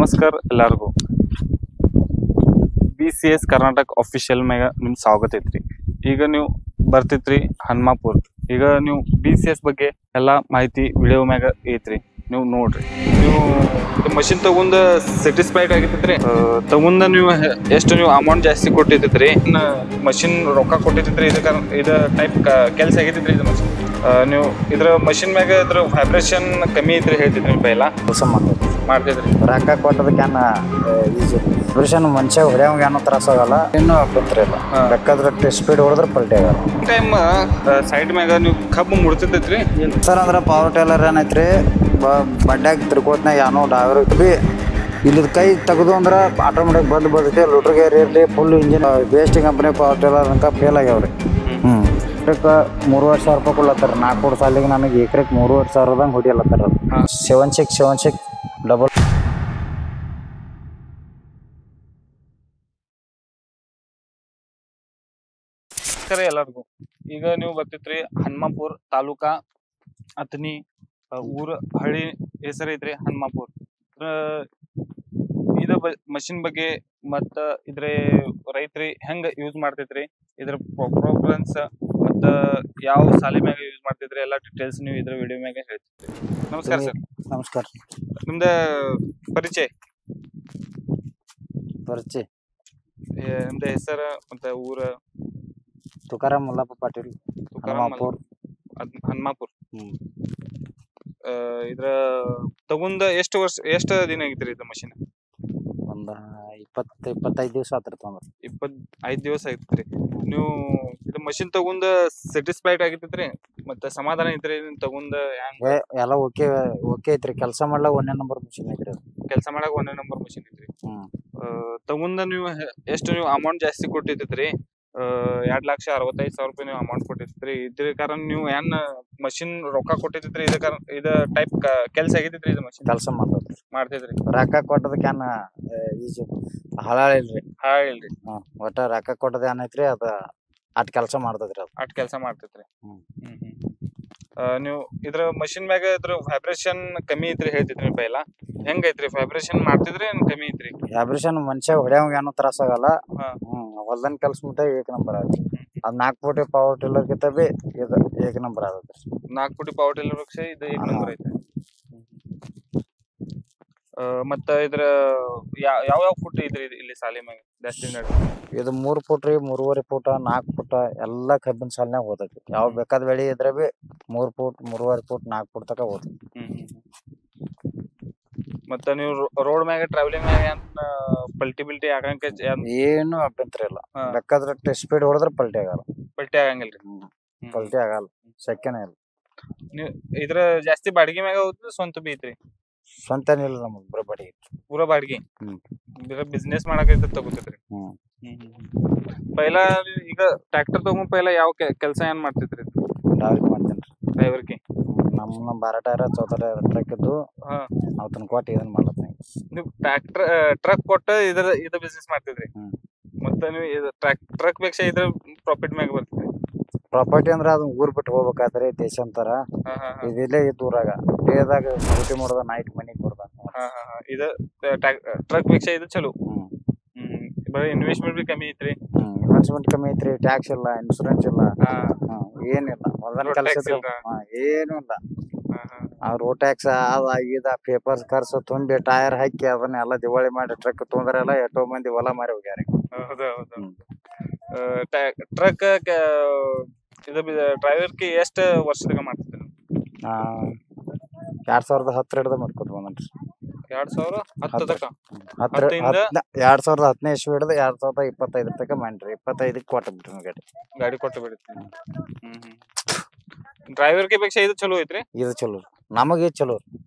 ನಮಸ್ಕಾರ ಎಲ್ಲರಿಗೂ BCS Karnataka official ಮ್ಯಾಗ ನಿಮ್ ಸ್ವಾಗತ ಐತ್ರಿ. ಈಗ ನೀವು ಬರ್ತಿತ್ರಿ ಹನುಮಾಪುರ. ಈಗ ನೀವು BCS ಬಗ್ಗೆ ಎಲ್ಲಾ ಮಾಹಿತಿ ವಿಡಿಯೋ ಮ್ಯಾಗ ಐತ್ರಿ, ನೀವು ನೋಡ್ರಿ. ನೀವು ಮಷಿನ್ ತಗೊಂಡ ಸ್ಯಾಟಿಸ್ಫೈಡ್ ಆಗಿತ್ತೈತ್ರಿ. ತಗೊಂಡ ನೀವು ಎಷ್ಟು ನೀವು ಅಮೌಂಟ್ ಜಾಸ್ತಿ ಕೊಟ್ಟಿದ್ರಿ, ಮಷಿನ್ ರೊಕ್ಕ ಕೊಟ್ಟಿದ್ರಿ, ಇದು ಟೈಪ್ ಕೆಲಸ ಆಗಿದ್ರಿ. ಇದು ಮಷಿನ್ ನೀವು ಇದ್ರ ಮಷಿನ್ ಮ್ಯಾಗ ಇದ್ರ ವೈಬ್ರೇಷನ್ ಕಮ್ಮಿ ಐತ್ರಿ ಹೇಳ್ತಿದ್ರಿ. ಪೈಲ ಕೆಲಸ ಮಾಡ್ತಿದ್ರಿ, ರೊಕ್ಕ ಕೊಟ್ಟದಕ್ಕೇನ ಈಜಿ ವೈಬ್ರೇಷನ್ ಮನುಷ್ಯ ಹೊಡೆಯವಂಗ ಏನೋ ತ್ರಾಸ ಆಗಲ್ಲ, ಇನ್ನೂ ಬಂತ್ರಿ ಇಲ್ಲ. ಬೇಕಾದ್ರೆ ಸ್ಪೀಡ್ ಹೊಡೆದ್ರೆ ಪಲ್ಟಿ ಆಗಲ್ಲ. ಟೈಮ್ ಸೈಡ್ ಮ್ಯಾಗ ನೀವು ಕಬ್ಬು ಮುಡ್ತಿರ್ತೈತ್ರಿ ಸರ್. ಅಂದ್ರೆ ಪವರ್ ಟೇಲರ್ ಏನೈತ್ರಿ, ಬಂಡ್ಯಾಗ ತಿರ್ಕೋತ್ನಾಗ ಏನೋ ಡ್ರೈವರ್ ಬಿ ಇಲ್ಲದ ಕೈ ತೆಗೆದು ಅಂದ್ರೆ ಆಟೋಮೆಟಿಕ್ ಬಂದು ಬರ್ತೈತಿ. ಲೋಟರ್ ಗೇರ್ ಇರಲಿ, full engine best company power tiller ಅಂತ ಫೇಲ್ ಆಗ್ಯಾವ್ರಿ. ಎಕರೆಕ್ 3,500 ರೂಪಾಯಿ ಕೊಡ್ಲತ್ತಾರ. 4 ಸಾಲಿಗೆ ನನಗೆ ಎಕರೆಕ್ 3,500 ಹೊಡಿಯಲ್ಲತ್ತಾರ. 7676 ಡಬಲ್ ಎಲ್ಲರಿಗೂ. ಈಗ ನೀವು ಬರ್ತಿತ್ರಿ ಹನುಮಾಪುರ ತಾಲೂಕಾ ಅತನಿ ಊರ ಹಳ್ಳಿ ಹೆಸರು ಐತ್ರಿ ಹನುಮಾಪುರ. ಇದ ಮಷಿನ್ ಬಗ್ಗೆ ಮತ್ತ ಇದ್ರ ರೈತರಿ ಹೆಂಗ ಯೂಸ್ ಮಾಡ್ತೈತ್ರಿ, ಇದ್ರ ಪ್ರೋಗ್ರಾಮ್ಸ್ ಮತ್ತ ಯಾವ ಸಾಲಿ ಮ್ಯಾಗ ಯೂಸ್ ಮಾಡ್ತಿದ್ರಿ ಎಲ್ಲಾ ಡೀಟೇಲ್ಸ್ ನೀವು ಇದ್ರ ವಿಡಿಯೋ ಮ್ಯಾಗ ಹೇಳ್ತಿದ್ರಿ. ನಮಸ್ಕಾರ ಸರ್. ನಮಸ್ಕಾರ. ನಿಮ್ದ ಪರಿಚಯ ನಿಮ್ದ ಹೆಸರು ಮತ್ತೆ ಊರ? ತುಕಾರಾಮ್ ಮಲ್ಲಪ್ಪ ಪಾಟೀಲ್, ಹನುಮಾಪುರ. ಇದ್ರ ತಗೊಂಡ ಎಷ್ಟು ದಿನ ಆಗಿತ್ರಿ ಇದು ಮಷಿನ್? ಒಂದ 20-25 ದಿವಸ ಆತ್ರಿ. 25 ದಿವಸ ಆಗಿತ್ರಿ. ನೀವು ಇದು ಮಷಿನ್ ತಗೊಂಡ ಸ್ಯಾಟಿಸ್ಫೈಡ್ ಆಗಿತ್ತೈತ್ರಿ, ಮತ್ತೆ ಸಮಾಧಾನ ಐತ್ರಿ ತಗೊಂಡ? ಎಲ್ಲ ಓಕೆ ಐತ್ರಿ. ಕೆಲಸ ಮಾಡ್ಲಾಕ 1ನೇ ನಂಬರ್ ಮಷಿನ್ ಐತ್ರಿ. ಕೆಲಸ ಮಾಡಾಕ 1ನೇ ನಂಬರ್ ಮಷಿನ್ ಐತ್ರಿ. ತಗೊಂಡ ನೀವು ಎಷ್ಟು ನೀವು ಅಮೌಂಟ್ ಜಾಸ್ತಿ ಕೊಟ್ಟಿದ್ರಿ? 2,65,000 ರೂಪಾಯಿ ನೀವು ಅಮೌಂಟ್ ಕೊಟ್ಟಿದ್ರಿ. ಇದ್ರ ಕಾರಣ ನೀವು ಏನ್ ಮಷಿನ್ ರೊಕ್ಕ ಕೊಟ್ಟಿದ್ರಿ, ಇದ ಟೈಪ್ ಕೆಲಸ ಆಗಿದ್ರಿ. ಇದು ಮಷಿನ್ ಕೆಲಸ ಮಾಡ್ತಿದ್ರಿ. ರೊಕ್ಕ ಕೊಟ್ಟದಕ್ಕೇನ ಈಜಿ ಹಾಳಿಲ್ರಿ. ಒಟ್ಟ ರೊಕ್ಕ ಕೊಟ್ಟದ ಏನೈತ್ರಿ, ಅದ ಅಟ್ ಕೆಲಸ ಮಾಡ್ತದ್ರಿ. ಅಟ್ ಕೆಲಸ ಮಾಡ್ತೈತ್ರಿ. ನೀವು ಇದ್ರ ಮಷಿನ್ ಮ್ಯಾಗ ಇದ್ರ ವೈಬ್ರೇಷನ್ ಕಮ್ಮಿ ಐತ್ರಿ ಹೇಳ್ತಿದ್ರಿ. ಪೈಲ ಹೆಂಗ ಐತ್ರಿ ವೈಬ್ರೇಷನ್ ಮಾಡ್ತಿದ್ರಿ ಕಮ್ಮಿ ಐತ್ರಿ? ವೈಬ್ರೇಷನ್ ಮನುಷ್ಯ ಹೊಡೆಯವಂಗ ಏನೋ ತ್ರಾಸ ಆಗಲ್ಲ. ಹೊಲ್ದನ್ ಕೆಲ್ಸ ಮಟ್ಟ ಏಕ ನಂಬರ್ ಆಗ. ಅದ್ 4 ಫೂಟಿ ಪವರ್ ಟಿಲ್ಲರ್ ಗಿಂತ ಬಿ ಇದು ಏಕ ನಂಬರ್ ಆಗತ್ರಿ. 4 ಫೂಟಿ ಪವರ್ ಟಿಲ್ಲರ್ ಪಕ್ಷ ಇದು ಏಕ ನಂಬರ್ ಐತ್ರಿ. ಮತ್ತ ಇದ್ರ ಯಾವ ಫುಟ್ ಐತ್ರಿ ಇಲ್ಲಿ ಸಾಲಿ ಮ್ಯಾಗ ಜಾಸ್ತಿ? ಇದು 3 ಫೂಟ್ ರೀ, 3.5 ಫೂಟ, 4 ಫೂಟ ಎಲ್ಲಾ ಕಬ್ಬಿನ ಸಾಲಿನಾಗ ಹೋದೈತಿ. ಯಾವ ಬೇಕಾದ ಬೆಳಿ ಇದ್ರೆ ಬಿ 3 ಫೂಟ್, 3.5 ಫೂಟ್, 4 ಫೂಟ್ ತಕ ಹೋದೈತಿ. ಮತ್ತ ನೀವು ರೋಡ್ ಮ್ಯಾಗ ಟ್ರಾವೆಲಿಂಗ್ ಮ್ಯಾಗ ಪಲ್ಟಿ ಆಗಂಕ ಏನು ಅಭ್ಯಂತರ ಇಲ್ಲ. ಬೇಕಾದ್ರೆ ಸ್ಪೀಡ್ ಹೊಡೆದ್ರೆ ಪಲ್ಟಿ ಆಗಲ್ಲ. ಪಲ್ಟಿ ಆಗಂಗಿಲ್ರಿ? ಪಲ್ಟಿ ಆಗಲ್ಲ, ಶಕ್ಯನೇ ಇಲ್ಲ. ನೀವು ಇದ್ರ ಜಾಸ್ತಿ ಬಾಡಿಗೆ ಮ್ಯಾಗ ಹೋಗ್ತದೆ, ಸ್ವಂತ ಬಿ ಐತ್ರಿ? ಸ್ವಂತ ಇಲ್ಲ ನಮ್ಗೆ, ಪೂರ ಬಾಡಿಗೆ. ಪೂರ ಬಾಡಿಗೆ? ಬಿಸ್ನೆಸ್ ಮಾಡಕೈತಿ ತಗೋತಿದ್ರಿ? ಪೈಲ ಈಗ ಟ್ರ್ಯಾಕ್ಟರ್ ತಗೊಂಡ್ ಪೈಲ ಯಾವ ಕೆಲಸ ಏನ್ ಮಾಡ್ತಿದ್ರಿ? ಡ್ರೈವರ್ಗೆ ಮಾಡ್ತೇನ್ರಿ. ಡ್ರೈವರ್ಗೆ ನಮ್ಮ 12 ಟೈರ್ 14 ಟೈರ್ ಟ್ರಕ್ ಇದ್ದು ನಾವ್ ತನ್ನ ಕೊಟ್ಟು ಇದನ್ನ ಮಾಡ್ಲತ್ತೀನಿ. ನೀವು ಟ್ರಕ್ ಕೊಟ್ಟು ಇದ ಬಿಸ್ನೆಸ್ ಮಾಡ್ತಿದ್ರಿ? ಮತ್ತೆ ನೀವು ಟ್ರಕ್ ಬೇಕ ಇದ್ರ ಪ್ರಾಫಿಟ್ ಮ್ಯಾಗ ಬರ್ತದೆ? ಪ್ರಾಪರ್ಟಿ ಅಂದ್ರೆ ಅದನ್ನ ಊರ್ ಬಿಟ್ಟು ಹೋಗ್ಬೇಕಾದ್ರೆ ದೇಶಾಂತರ. ಇದಿಲ್ಲೇ ಊರಾಗ ಡೇದಾಗ ಡ್ಯೂಟಿ ಮಾಡೋದ, ನೈಟ್ ಮನಿಗ್ ಬರೋದ. ಇದು ಟ್ರಕ್ ಬೇಕ ಇದು ಚಲೋ. ಬರೀ ಇನ್ವೆಸ್ಟ್ಮೆಂಟ್ ಬಿ ಕಮ್ಮಿ ಐತ್ರಿ? ಇನ್ವೆಸ್ಟ್ಮೆಂಟ್ ಕಮ್ಮಿ ಐತ್ರಿ, ಟ್ಯಾಕ್ಸ್ ಇಲ್ಲ, ಇನ್ಶೂರೆನ್ಸ್ ಇಲ್ಲ, ಏನಿಲ್ಲ. ಮೊದಲ ಕೆಲಸ ಏನು ಇಲ್ಲ. ರೋಡ್ ಟ್ಯಾಕ್ಸ್ ಇದ ಪೇಪರ್ಸ್ ಖರ್ಚು ತುಂಬಿ ಟೈರ್ ಹಾಕಿ ಅದನ್ನೆಲ್ಲ ದಿವಾಳಿ ಮಾಡಿ ಟ್ರಕ್ ತೊಂದ್ರೆಲ್ಲ ಎಷ್ಟೋ ಮಂದಿ ಹೊಲ ಮಾರಿ ಹೋಗ್ಯಾರ. ಟ್ರಕ್ ಇದು ಡ್ರೈವರ್ಗೆ ಎಷ್ಟು ವರ್ಷದಾಗ ಮಾಡ್ತಿದ್ರಿ? 2010 ಹಿಡ್ದ ಮಾಡ್ಕೊತ ಬಂದ್ರಿ. 2010 ತಕ? 2010 ಇಸ್ವಿ ಹಿಡ್ದು 2025 ತಕ ಮಾಡ್ರಿ. 25ಕ್ಕೆ ಕೊಟ್ಟು ಬಿಟ್ರಿ ಗಾಡಿ ಕೊಟ್ಟು ಬಿಡ್ರಿ. ಡ್ರೈವರ್ಗೆ ಬೇಕ ಇದು ಚಲೋ ಐತ್ರಿ? ಇದು ಚಲೋ ನಮಗೆ ಚಲೋ.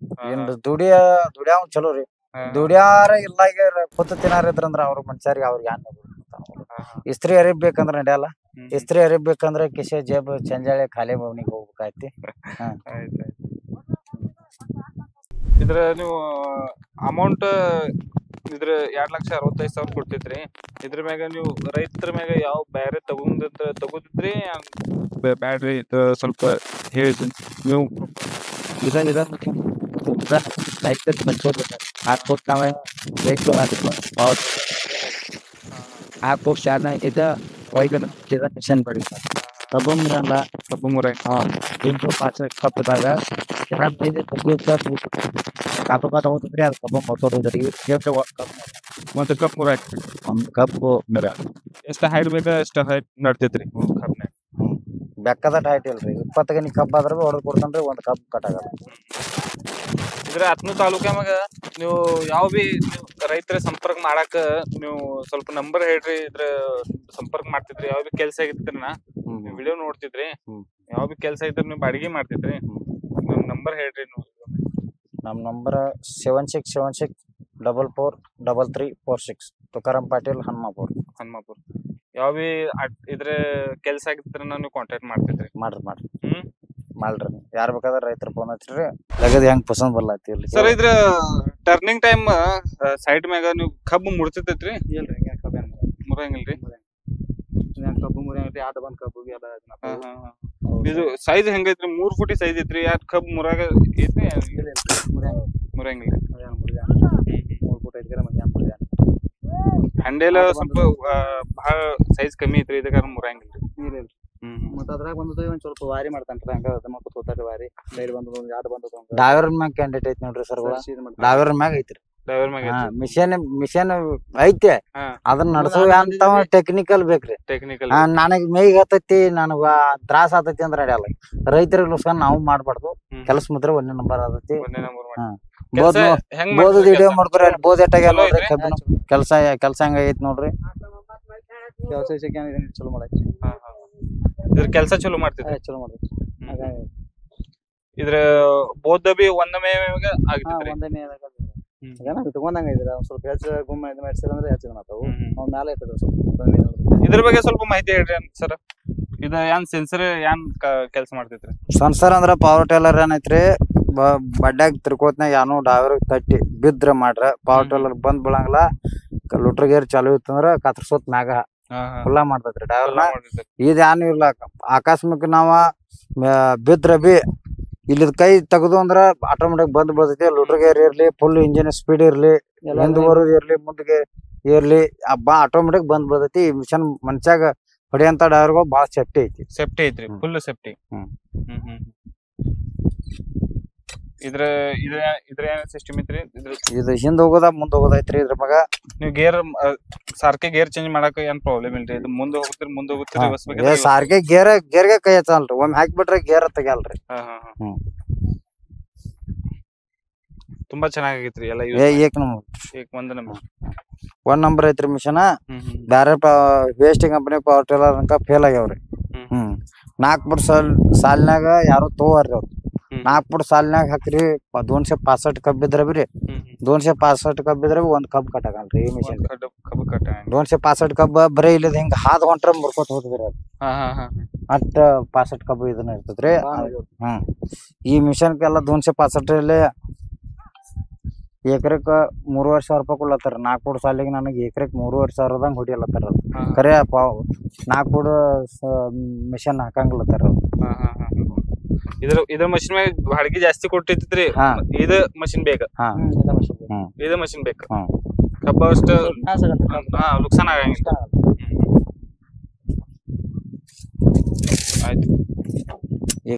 ಏನ್ ದುಡಿಯಾವ ಚಲೋ ರೀ. ದುಡಿಯಾರ ಇಲ್ಲ ಕೂತು ತಿನ್ನಾರ ಇದ್ರಂದ್ರ ಅವ್ರ ಮನುಷ್ಯರಿಗೆ ಅವ್ರಿಗೆ ಏನ್ ಇಸ್ತ್ರಿ ಅರಿಬ್ ಬೇಕಂದ್ರ ನಡೆಯಲ್ಲ. ಇಸ್ತ್ರಿ ಅರಿಬ್ ಬೇಕಂದ್ರ ಕಿಶೆ ಜೇಬ್ ಚಂಜಾಳೆ ಖಾಲಿ ಭವನಿಗೆ ಹೋಗ್ಬೇಕಾಯ್ತಿ. ಇದ್ರ ನೀವು ಅಮೌಂಟ್ ಇದ್ರ 2,65,000 ಕೊಡ್ತಿದ್ರಿ. ಇದ್ರ ಮ್ಯಾಗ ನೀವು ರೈತರ ಮ್ಯಾಗ ಯಾವ ಬ್ಯಾರೆ ತಗೋತಿದ್ರಿ ಬ್ಯಾಡ್ರಿ? ಸ್ವಲ್ಪ ಹೇಳ್ತೀನಿ. ನೀವು ಹಾಕ್ಬಿಟ್ಟು ನಾವೇ ಬೇಕು ಹಾಕ್ಬಿಟ್ಟು ಶಾರ್ನ ಒಯ್ದು ಮಿಷನ್ ಬಡಿ ಕಬ್ಬು ಮುರಲ್ಲ ಕಬ್ಬು ಮುರ ಇಂಟು ಪಾತ್ರೆ ಕಬ್ಬದಾಗ ಕಬ್ಬು ತಗೋತಿದ್ರಿ ಅದು ಕಬ್ಬು ಮೊತ್ತೋದ್ರಿ ಮತ್ತೆ ಕಬ್ಬು ಮುರ ಹಾಕ್ರಿ. ಒಂದು ಕಬ್ಬು ಮಿರ ಎಷ್ಟು ಹೈಟ್ ಬೇಕಾ ಎಷ್ಟು ಹೈಟ್ ನಡ್ತೈತ್ರಿ ಕಬ್ನ್ಯಾಗ? ಬೆಕ್ಕದ ಹೈಟ್ ಇಲ್ರಿ 20 ಗಣಿ ಕಬ್ಬ ಆದ್ರ ಹೊಡೆದ್ ಕೊಡ್ತಾನ್ರಿ ಒಂದ್ ಕಬ್ಬು ಕಟ್ಟಾಗಲ್ಲ. ಇದ್ರ ಹತ್ನೂ ತಾಲೂಕ್ಯಾಗ ನೀವು ಯಾವ ಬಿ ನೀವು ರೈತರ ಸಂಪರ್ಕ ಮಾಡಾಕ ನೀವು ಸ್ವಲ್ಪ ನಂಬರ್ ಹೇಳ್ರಿ. ಇದ್ರ ಸಂಪರ್ಕ ಮಾಡ್ತಿದ್ರಿ ಯಾವ ಬಿ ಕೆಲ್ಸ ಆಗಿದ್ರಿ ವಿಡಿಯೋ ನೋಡ್ತಿದ್ರಿ ಯಾವ ಬಿ ಕೆಲ್ಸ ಇದ್ರ ನೀವು ಬಾಡಿಗೆ ಮಾಡ್ತಿದ್ರಿ ನಿಮ್ ನಂಬರ್ ಹೇಳ್ರಿ. ನೀವು ನಮ್ ನಂಬರ್ 7676443346 ತುಕಾರಾಮ್ ಪಾಟೀಲ್ ಹನುಮಾಪುರ್. ಯಾವ ಬಿ ಇದ್ರ ಕೆಲ್ಸ ಆಗಿದ್ರ ನೀವು ಕಾಂಟ್ಯಾಕ್ಟ್ ಮಾಡ್ತಿದ್ರಿ. ಮಾಡ್ರಿ ಮಾಡ್ರಿ ಯಾರ್ ಬೇಕಾದ್ರ ರೈತರ ಫೋನ್ ಹಚ್ಚ್ರಿ ಲಗದ್ ಹೆಂಗ್ ಪಸಂದ್ ಬರ್ಲಾತಿ ಇಲ್ಲಿ ಸರ್. ಇದ್ರ ಟರ್ನಿಂಗ್ ಟೈಮ್ ಸೈಡ್ ಮ್ಯಾಗ ನೀವು ಕಬ್ಬು ಮುಡ್ತಿರ್ತೈತ್ರಿ? ಇಲ್ರಿ ಕಬ್ಬ ಮುರಂಗಿಲ್ರಿ ಕಬ್ಬು ಮುರಿಯಂಗ್ರಿ ಆಟ ಬಂದ್ ಕಬ್ಬು ಇದು ಸೈಜ್ ಹೆಂಗೈತ್ರಿ? 3 ಫುಟಿ ಸೈಜ್ ಐತ್ರಿ. ಯಾಕೆ ಕಬ್ಬು ಮುರಾಗ ಐತ್ರಿ? ಮುರಂಗಿಲ್ರಿ. 3 ಫುಟ್ ಐತ್ರಿ ಹ್ಯಾಂಡಲ್ ಸ್ವಲ್ಪ ಬಹಳ ಸೈಜ್ ಕಮ್ಮಿ ಐತ್ರಿ ಇದಕ್ಕ ಮುರಂಗಿಲ್ರಿ. ಮತ್ತ ಅದ್ರಾಗ ಬಂದದ ಒಂದ್ ಸ್ವಲ್ಪ ವಾರಿ ಮಾಡ್ತಾನ್ರಿ ಹಂಗ ಕೂತಾರಿ ವಾರಿ ಲೈಟ್ ಬಂದದ ಆಟ ಬಂದದ ಡಾವರ್ ಮ್ಯಾಗ ಕ್ಯಾಂಡಿಡೇಟ್ ಐತಿ ನೋಡ್ರಿ ಸರ್. ಡಾವರ್ ಮ್ಯಾಗ ಐತ್ರಿ. ಮಿಷನ್ ಐತೆ ಅದನ್ನ ನಡ್ಸೋ ಅಂತ ಟೆಕ್ನಿಕಲ್ ಬೇಕ್ರಿ. ನನಗ್ ಮೇಗ್ ಹತ್ತೈತಿ ನನಗ ತ್ರಾಸ ಆತೈತಿ ಅಂದ್ರ ನಡೆಯಲ್ಲ. ರೈತರಿಗೆ ನುಸ್ಕಾನ್ ನಾವು ಮಾಡ್ಬಾರ್ದು. ಕೆಲಸ ಮಾತ್ರ 1ನೇ ನಂಬರ್ ಆತೈತಿ. ಬೋದು ವಿಡಿಯೋ ಮಾಡ್ಕೊರಿ ಅಲ್ಲಿ ಬೋದ್ ಎಟ್ಟಾಗ್ಯಾವ ಕೆಲ್ಸ ಹೆಂಗೈತಿ ನೋಡ್ರಿ. ಚಲೋ ಮಾಡೈತಿ. ಇದ್ರ ಕೆಲ್ಸ ಚಲೋ ಮಾಡ್ತಿದ್ರಿ? ಚಲೋ ಮಾಡೈತಿ. ಇದ್ರ ಬೋದ್ ಬಿ ಒಂದಮೇ ಆಗಿದ್ರಿ? ತಗೊಂಡಂಗ ಇದ್ರ ಸ್ವಲ್ಪ ಹೆಚ್ಚು ಗುಮ್ಮ ಮಾಡಿಸಿದ್ರೆ ಹೆಚ್ಚು ಮಾತಾವು ಅವ್ನ ಮ್ಯಾಲ ಐತದ. ಇದ್ರ ಬಗ್ಗೆ ಸ್ವಲ್ಪ ಮಾಹಿತಿ ಹೇಳ್ರಿ ಸರ್. ಇದ ಏನ್ ಸೆನ್ಸರ್ ಏನ್ ಕೆಲಸ ಮಾಡ್ತೈತ್ರಿ? ಸೆನ್ಸರ್ ಅಂದ್ರ ಪವರ್ ಟೇಲರ್ ಏನೈತ್ರಿ ಬಡ್ಡ್ಯಾಗ ತಿರ್ಕೋತ್ನಾಗ ಯಾನು ಡಾವರ್ ತಟ್ಟಿ ಬಿದ್ರ ಮಾಡ್ರ ಪವರ್ ಟೇಲರ್ ಬಂದ್ ಬೀಳಂಗಿಲ್ಲ. ಲುಟ್ರ್ ಗೇರ್ ಚಾಲು ಇತ್ತಂದ್ರ ಕತ್ರಸೋತ್ ಮ್ಯಾಗ ಫುಲ್ಲಾ ಮಾಡ್ತೈತ್ರಿ ಡಾವರ್ನ. ಇದ್ ಏನು ಇಲ್ಲ ಆಕಸ್ಮಿಕ ನಾವ ಬಿದ್ರ ಬಿ ಇಲ್ಲಿದ್ ಕೈ ತೆಗದು ಅಂದ್ರ ಆಟೋಮೆಟಿಕ್ ಬಂದ್ ಬರ್ತೈತಿ. ಲುಟ್ರ್ ಗೇರ್ ಇರ್ಲಿ ಫುಲ್ ಇಂಜಿನ್ ಸ್ಪೀಡ್ ಇರ್ಲಿ ಹಿಂದ್ ಬರೋದ್ ಇರ್ಲಿ ಮುಂದ್ಗೆ ಇರ್ಲಿ ಆಟೋಮೆಟಿಕ್ ಬಂದ್ ಬರ್ತೈತಿ. ಈ ಮಿಷನ್ ಮನ್ಷ್ಯಾಗ ಹೊಡಿಯಂತ ಡೈವರ್ಗಳು ಬಾಳ ಸೇಫ್ಟಿ ಐತ್ರಿ. Full safety. ಇದ್ರ ಸಿಸ್ಟಮ್ ಐತ್ರಿ? ಇದು ಹಿಂದ್ ಹೋಗೋದ ಮುಂದ್ ಹೋಗೋದೈತ್ರಿ. ಇದ್ರ ಮಗ ನೀವು ಗೇರ್ ಸಾರ್ಕೆ ಗೇರ್ ಚೇಂಜ್ ಮಾಡಾಕ ಏನ್ ಪ್ರಾಬ್ಲಮ್ ಇಲ್ರಿ? ಇದು ಮುಂದ್ ಹೋಗುತ್ತೀರಿ ಸಾರ್ಕೆ ಗೇರ್ಗೆ ಕೈ ಹಚ್ಚಲ್ರಿ. ಒಮ್ಮೆ ಹಾಕಿಬಿಟ್ರೆ ಗೇರ್ ತೆಗಿಯಲ್ರಿ. ತುಂಬಾ ಚೆನ್ನಾಗೈತ್ರಿ ಎಲ್ಲ. ಒಂದ್ ನಂಬರ್ ಐತ್ರಿ ಮಿಷನ್. ಬ್ಯಾರೆ ವೇಸ್ಟ್ ಕಂಪನಿ ಪವರ್ ಟೇಲರ್ ಅನ್ಕ ಫೇಲ್ ಆಗ್ಯಾವ್ರಿ. 4 ಫುಟ್ ಸಾಲಿನಾಗ ಯಾರು ತಗೋರ್ರಿ ಅವ್ರು. 4 ಫುಟ್ ಸಾಲಿನಾಗ ಹಾಕ್ರಿ 265 ಕಬ್ಬ ಇದ್ರ ಬಿರಿ 265 ಕಬ್ಬ ಇದ್ರ ಒಂದ್ ಕಬ್ಬ ಕಟ್ಟಾಗಲ್ರಿ ಈ ಮಿಷನ್. 265 ಕಬ್ಬ ಬರೀ ಇಲ್ಲದ ಹಿಂಗ ಹಾದ್ ಹೊಂಟ್ರ ಮುರ್ಕೋತ ಹೋದ್ರಿ ಅದು. ಅಷ್ಟ 65 ಕಬ್ಬ ಇದನ್ನ ಇರ್ತದ್ರಿ. ಈ ಮಿಷನ್ಗೆಲ್ಲ 265 ಎಕರೆಕ್ 3,500 ರೂಪಾಯಿ ಕೊಡ್ಲತ್ತಾರ. 4 ಫುಟ್ ಸಾಲಿಗೆ ನನಗೆ ಎಕರೆಕ್ 3,500 ಹೊಡಿಯಲತ್ತಾರ. ಕರೆ 4 ಫುಟ್ ಮಿಷನ್ ಹಾಕಂಗ್ಲತ್ತಾರ. ಇದ್ರ ಮಷಿನ್ ಮ್ಯಾಗ ಬಾಡಿಗೆ ಜಾಸ್ತಿ ಕೊಟ್ಟಿತ್ರಿ. ಇದ ಮಷಿನ್ ಬೇಕ. ಇದ ಮಷಿನ್ ಬೇಕ. ಕಬ್ಬ ಅಷ್ಟ ನುಕ್ಸಾನ್ ಆಗಂಗಿಲ್ಲ. ಆಯ್ತು.